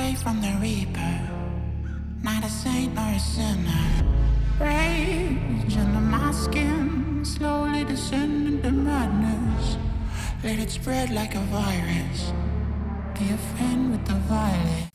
straight from the Reaper, not a saint nor a sinner. Rage under my skin, slowly descend into madness. Let it spread like a virus. Be a friend with the violet.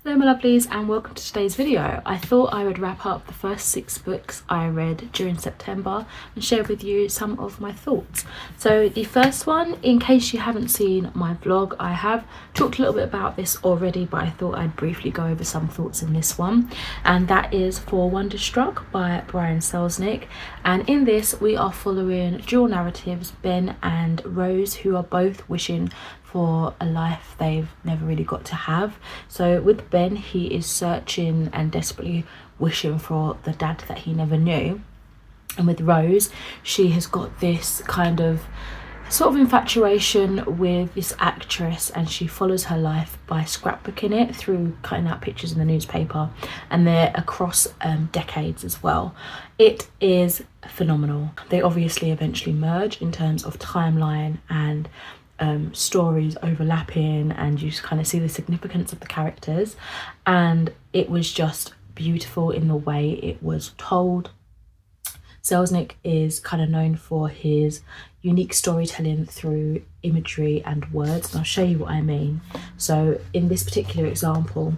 Hello my lovelies and welcome to today's video. I thought I would wrap up the first 6 books I read during September and share with you some of my thoughts. So the first one, in case you haven't seen my vlog, I have talked a little bit about this already, but I thought I'd briefly go over some thoughts in this one, and that is For Wonderstruck by Brian Selznick. And in this we are following dual narratives, Ben and Rose, who are both wishing for a life they've never really got to have. So with Ben, he is searching and desperately wishing for the dad that he never knew. And with Rose, she has got this kind of sort of infatuation with this actress, and she follows her life by scrapbooking it through cutting out pictures in the newspaper, and they're across decades as well. It is phenomenal. They obviously eventually merge in terms of timeline and stories overlapping, and you just kind of see the significance of the characters, and it was just beautiful in the way it was told. Selznick is kind of known for his unique storytelling through imagery and words, and I'll show you what I mean. So in this particular example,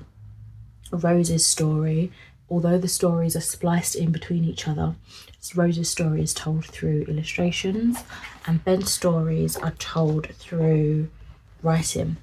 Rose's story, although the stories are spliced in between each other, Rose's story is told through illustrations and Ben's stories are told through writing.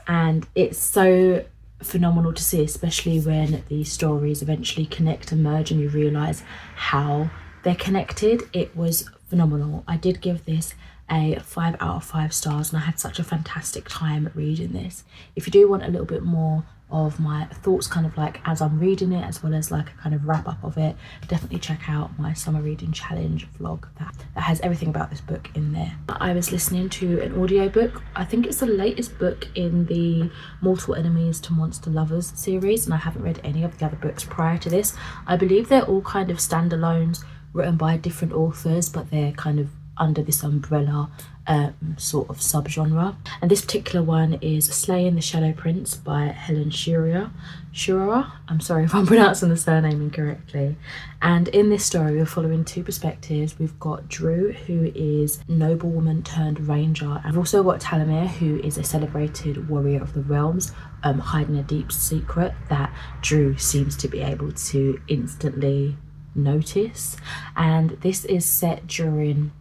And it's so phenomenal to see, especially when these stories eventually connect and merge and you realise how they're connected. It was phenomenal. I did give this a 5 out of 5 stars, and I had such a fantastic time reading this. If you do want a little bit more of my thoughts kind of like as I'm reading it, as well as like a kind of wrap up of it, definitely check out my summer reading challenge vlog that has everything about this book in there. I was listening to an audiobook. I think it's the latest book in the Mortal Enemies to Monster Lovers series, and I haven't read any of the other books prior to this. I believe they're all kind of standalones written by different authors, but they're kind of under this umbrella sort of subgenre. And this particular one is Slaying the Shadow Prince by Helen Shearer. I'm sorry if I'm pronouncing the surname incorrectly. And in this story we're following 2 perspectives. We've got Drew, who is noblewoman turned ranger, and we've also got Talamir, who is a celebrated warrior of the realms, hiding a deep secret that Drew seems to be able to instantly notice. And this is set during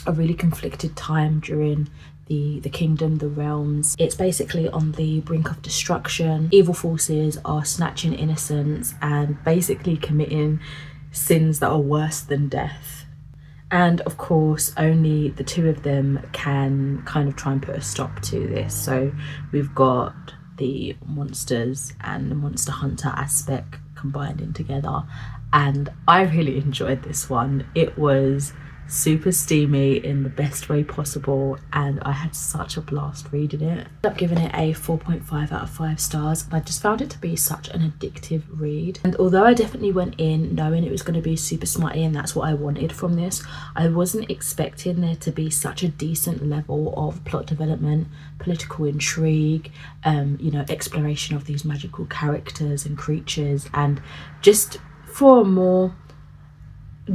a really conflicted time during the kingdom, the realms. It's basically on the brink of destruction. Evil forces are snatching innocence and basically committing sins that are worse than death. And of course, only the 2 of them can kind of try and put a stop to this. So we've got the monsters and the monster hunter aspect combining together, and I really enjoyed this one. It was super steamy in the best way possible, and I had such a blast reading it. I ended up giving it a 4.5 out of 5 stars, and I just found it to be such an addictive read. And although I definitely went in knowing it was going to be super smutty and that's what I wanted from this, I wasn't expecting there to be such a decent level of plot development, political intrigue, exploration of these magical characters and creatures, and just for a more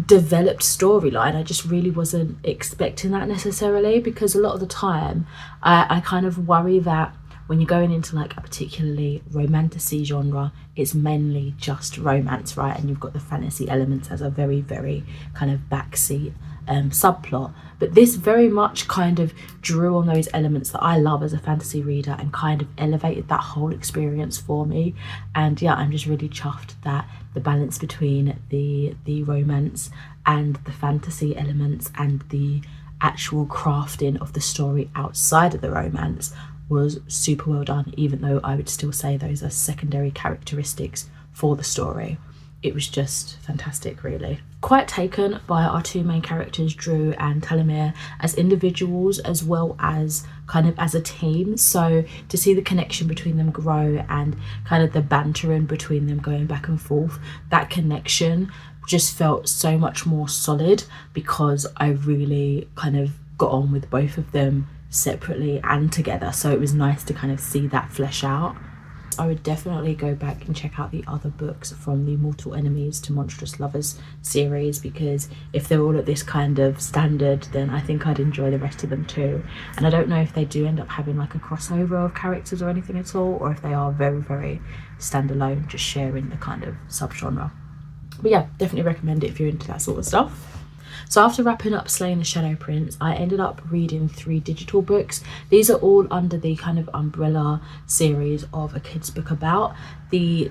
developed storyline. I just really wasn't expecting that necessarily, because a lot of the time I kind of worry that when you're going into like a particularly romantasy genre, it's mainly just romance, right? And you've got the fantasy elements as a very, very kind of backseat subplot. But this very much kind of drew on those elements that I love as a fantasy reader and kind of elevated that whole experience for me. And yeah, I'm just really chuffed that the balance between the romance and the fantasy elements and the actual crafting of the story outside of the romance was super well done, even though I would still say those are secondary characteristics for the story. It was just fantastic, really. Quite taken by our 2 main characters, Drew and Talamir, as individuals as well as kind of as a team. So to see the connection between them grow and kind of the bantering between them going back and forth, that connection just felt so much more solid, because I really kind of got on with both of them separately and together. So it was nice to kind of see that flesh out. I would definitely go back and check out the other books from the Mortal Enemies to Monstrous Lovers series, because if they're all at this kind of standard, then I think I'd enjoy the rest of them too. And I don't know if they do end up having like a crossover of characters or anything at all, or if they are very, very standalone, just sharing the kind of subgenre. But yeah, definitely recommend it if you're into that sort of stuff. So after wrapping up Slaying the Shadow Prince, I ended up reading 3 digital books. These are all under the kind of umbrella series of a kid's book about. They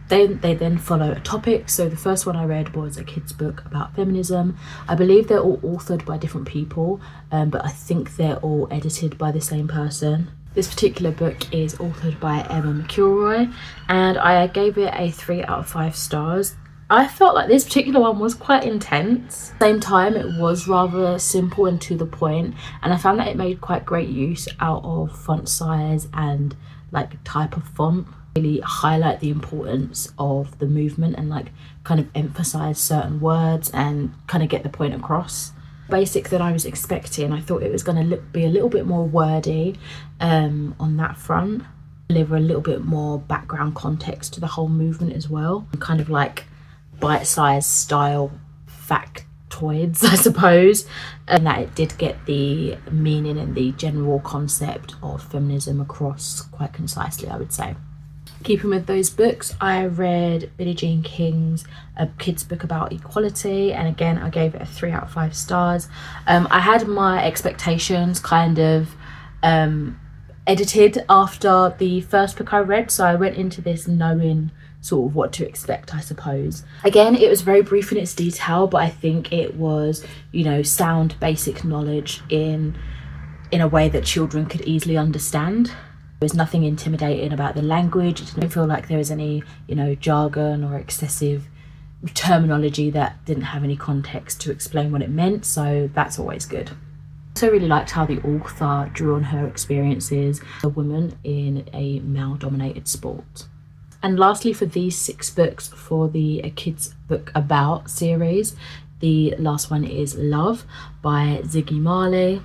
then follow a topic. So the first one I read was a kid's book about feminism. I believe they're all authored by different people, but I think they're all edited by the same person. This particular book is authored by Emma McElroy, and I gave it a 3 out of 5 stars. I felt like this particular one was quite intense. At the same time, it was rather simple and to the point, and I found that it made quite great use out of font size and like type of font. Really highlight the importance of the movement and like kind of emphasize certain words and kind of get the point across. Basic than I was expecting. I thought it was going to be a little bit more wordy on that front, deliver a little bit more background context to the whole movement as well, kind of like bite-sized style factoids, I suppose, and that it did get the meaning and the general concept of feminism across quite concisely, I would say. Keeping with those books, I read Billie Jean King's a kid's book about equality, and again I gave it a 3 out of 5 stars. I had my expectations kind of edited after the first book I read, so I went into this knowing sort of what to expect, I suppose. Again, it was very brief in its detail, but I think it was, you know, sound basic knowledge in a way that children could easily understand. There was nothing intimidating about the language. It didn't feel like there was any, you know, jargon or excessive terminology that didn't have any context to explain what it meant, so that's always good. I also really liked how the author drew on her experiences as a woman in a male-dominated sport. And lastly, for these 6 books for the A Kid's Book About series, the last one is Love by Ziggy Marley.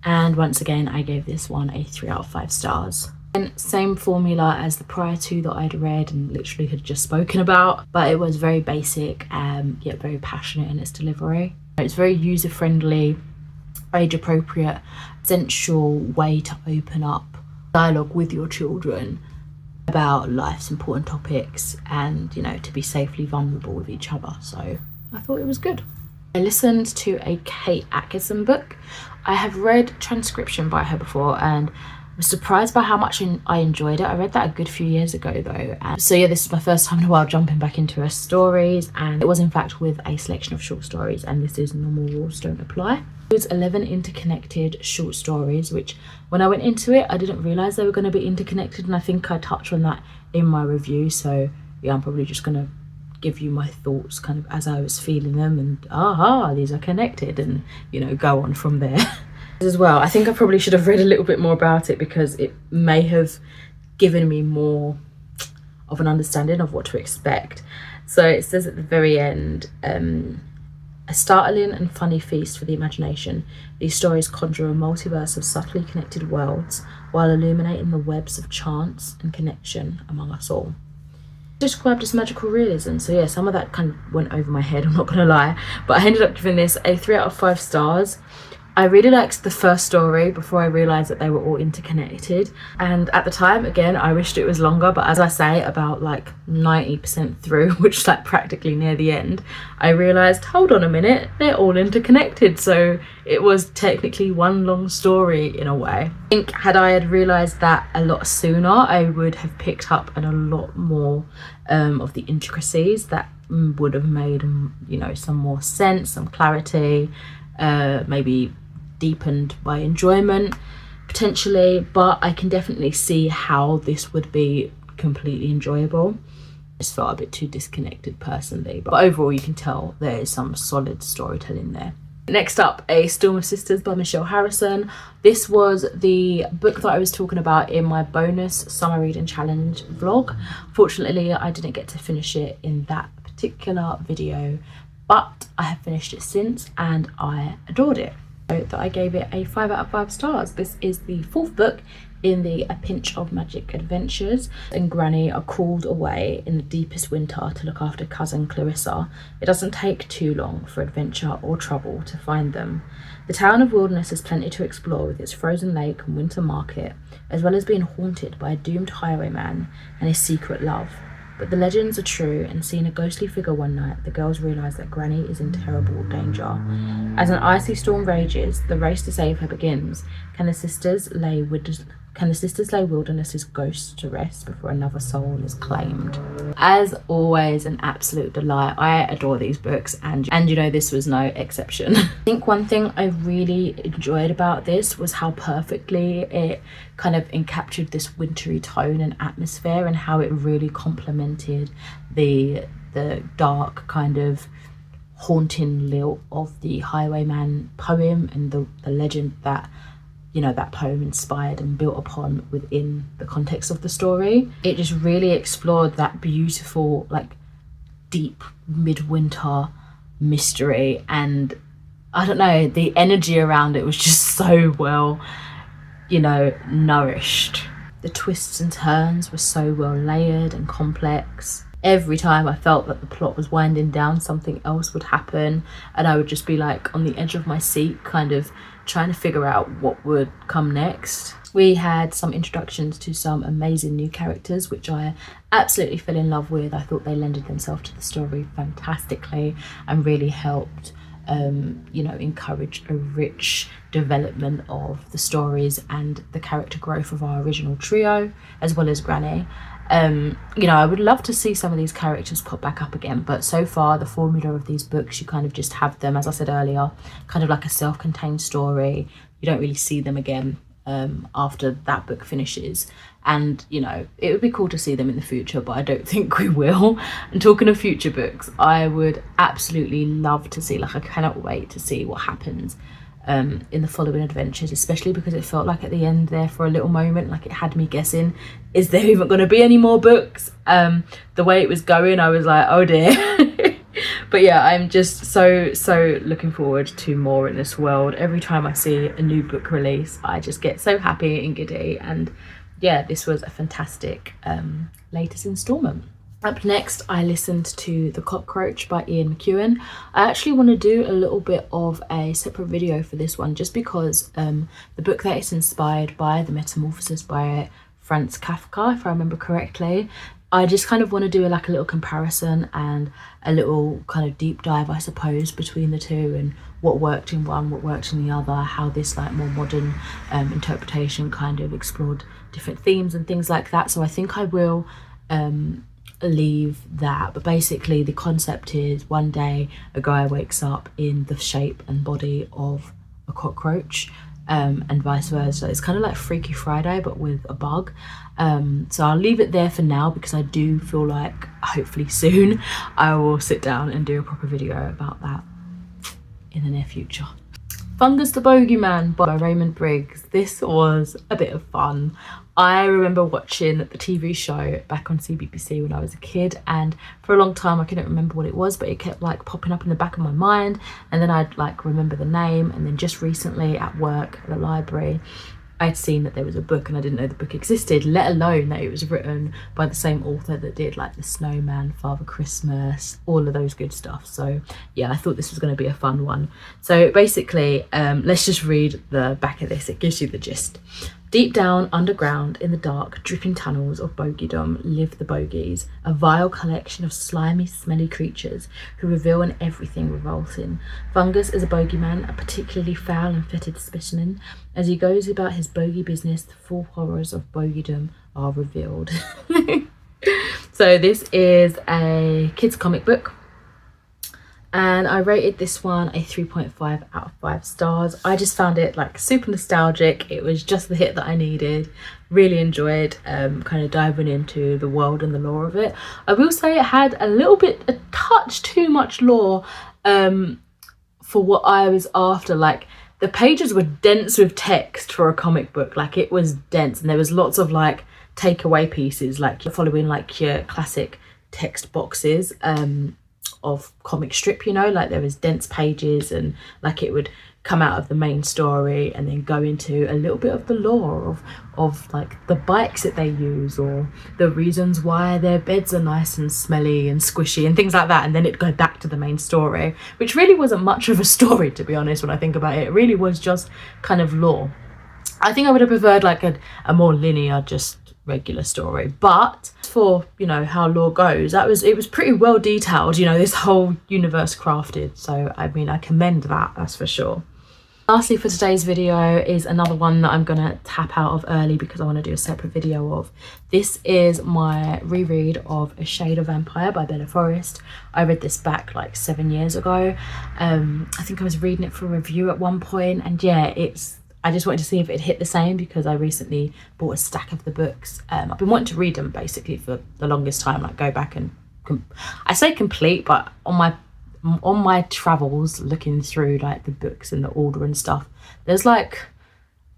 And once again, I gave this one a 3 out of 5 stars. And same formula as the prior 2 that I'd read and literally had just spoken about, but it was very basic, yet very passionate in its delivery. It's very user-friendly, age-appropriate, essential way to open up dialogue with your children about life's important topics and, you know, to be safely vulnerable with each other. So I thought it was good. I listened to a Kate Atkinson book. I have read Transcription by her before and was surprised by how much I enjoyed it. I read that a good few years ago though. And so yeah, this is my first time in a while jumping back into her stories, and it was in fact with a selection of short stories, and this is Normal Rules Don't Apply. It was 11 interconnected short stories, which when I went into it, I didn't realise they were going to be interconnected, and I think I touched on that in my review. So yeah, I'm probably just going to give you my thoughts kind of as I was feeling them, and these are connected, and, you know, go on from there. As well, I think I probably should have read a little bit more about it, because it may have given me more of an understanding of what to expect. So it says at the very end, a startling and funny feast for the imagination. These stories conjure a multiverse of subtly connected worlds while illuminating the webs of chance and connection among us all. Described as magical realism, so yeah, some of that kind of went over my head, I'm not gonna lie, but I ended up giving this a 3 out of 5 stars. I really liked the first story before I realised that they were all interconnected, and at the time, again, I wished it was longer, but as I say, about like 90% through, which is like practically near the end, I realised, hold on a minute, they're all interconnected, so it was technically one long story in a way. I think had I had realised that a lot sooner, I would have picked up on a lot more of the intricacies that would have made, you know, some more sense, some clarity, maybe deepened by enjoyment potentially, but I can definitely see how this would be completely enjoyable. I just felt a bit too disconnected personally, but overall you can tell there is some solid storytelling there. Next up, A Storm of Sisters by Michelle Harrison. This was the book that I was talking about in my bonus summer reading challenge vlog. Fortunately, I didn't get to finish it in that particular video, but I have finished it since and I adored it. So that I gave it a 5 out of 5 stars. This is the 4th book In the A Pinch of Magic Adventures and Granny are called away in the deepest winter to look after cousin Clarissa, it doesn't take too long for adventure or trouble to find them. The town of Wilderness has plenty to explore with its frozen lake and winter market, as well as being haunted by a doomed highwayman and his secret love. But the legends are true, and seeing a ghostly figure one night, the girls realise that Granny is in terrible danger. As an icy storm rages, the race to save her begins. Can the sisters lay Wilderness's ghost to rest before another soul is claimed? As always, an absolute delight. I adore these books, and you know, this was no exception. I think one thing I really enjoyed about this was how perfectly it kind of encaptured this wintry tone and atmosphere, and how it really complemented the dark kind of haunting lilt of the Highwayman poem and the legend that, you know, that poem inspired and built upon within the context of the story. It just really explored that beautiful, like, deep midwinter mystery, and I don't know, the energy around it was just so well, you know, nourished. The twists and turns were so well layered and complex. Every time I felt that the plot was winding down, something else would happen, and I would just be like on the edge of my seat, kind of trying to figure out what would come next. We had some introductions to some amazing new characters, which I absolutely fell in love with. I thought they lended themselves to the story fantastically and really helped you know, encourage a rich development of the stories and the character growth of our original trio, as well as Granny. You know, I would love to see some of these characters pop back up again, but so far the formula of these books, you kind of just have them, as I said earlier, kind of like a self-contained story. You don't really see them again after that book finishes, and you know, it would be cool to see them in the future, but I don't think we will. And talking of future books, I would absolutely love to see, like, I cannot wait to see what happens in the following adventures, especially because it felt like at the end there for a little moment, like it had me guessing, is there even going to be any more books? The way it was going, I was like, oh dear. But yeah, I'm just so looking forward to more in this world. Every time I see a new book release, I just get so happy and giddy, and yeah, this was a fantastic latest instalment. Up next, I listened to The Cockroach by Ian McEwan. I actually want to do a little bit of a separate video for this one, just because the book that it's inspired by, The Metamorphosis by Franz Kafka, if I remember correctly, I just kind of want to do like a little comparison and a little kind of deep dive, I suppose, between the two, and what worked in one, what worked in the other, how this like more modern interpretation kind of explored different themes and things like that. So I think I will leave that, but basically the concept is one day a guy wakes up in the shape and body of a cockroach, and vice versa. It's kind of like Freaky Friday but with a bug. So I'll leave it there for now, because I do feel like hopefully soon I will sit down and do a proper video about that in the near future. Fungus the Bogeyman by Raymond Briggs. This was a bit of fun. I remember watching the TV show back on CBBC when I was a kid, and for a long time I couldn't remember what it was, but it kept like popping up in the back of my mind, and then I'd like remember the name, and then just recently at work at the library I'd seen that there was a book, and I didn't know the book existed, let alone that it was written by the same author that did like The Snowman, Father Christmas, all of those good stuff. So yeah, I thought this was going to be a fun one. So basically, let's just read the back of this. It gives you the gist. Deep down underground in the dark, dripping tunnels of bogeydom live the bogies, a vile collection of slimy, smelly creatures who reveal in everything revolting. Fungus is a bogeyman, a particularly foul and fetid specimen. As he goes about his bogey business, the full horrors of bogeydom are revealed. So this is a kids comic book, and I rated this one a 3.5 out of 5 stars. I just found it like super nostalgic. It was just the hit that I needed. Really enjoyed kind of diving into the world and the lore of it. I will say it had a touch too much lore for what I was after. Like, the pages were dense with text for a comic book. Like, it was dense, and there was lots of like takeaway pieces, like you're following like your classic text boxes of comic strip, you know, like there was dense pages, and like it would come out of the main story and then go into a little bit of the lore of like the bikes that they use, or the reasons why their beds are nice and smelly and squishy and things like that, and then it'd go back to the main story, which really wasn't much of a story, to be honest. When I think about it, it really was just kind of lore. I think I would have preferred like a more linear, just regular story, but for, you know, how lore goes, it was pretty well detailed, you know, this whole universe crafted. So I mean, I commend that, that's for sure. Lastly for today's video is another one that I'm gonna tap out of early because I want to do a separate video of. This is my reread of A Shade of Vampire by Bella Forrest. I read this back like 7 years ago. I think I was reading it for a review at one point, and yeah, I just wanted to see if it hit the same because I recently bought a stack of the books. I've been wanting to read them basically for the longest time, like go back and I say complete, but on my travels looking through like the books and the order and stuff, there's like,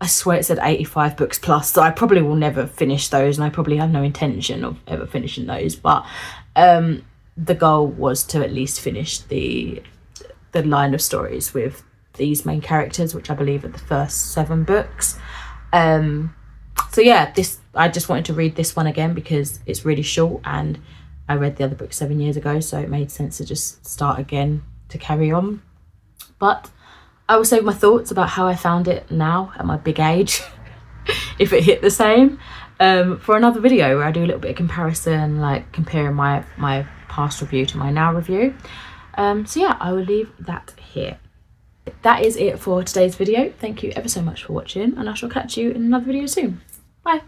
I swear it said 85 books plus, so I probably will never finish those, and I probably have no intention of ever finishing those, but the goal was to at least finish the line of stories with these main characters, which I believe are the first 7 books. So yeah, I just wanted to read this one again because it's really short, and I read the other book 7 years ago, so it made sense to just start again to carry on. But I will save my thoughts about how I found it now at my big age, if it hit the same, for another video where I do a little bit of comparison, like comparing my past review to my now review. So yeah, I will leave that here. That is it for today's video. Thank you ever so much for watching, and I shall catch you in another video soon. Bye.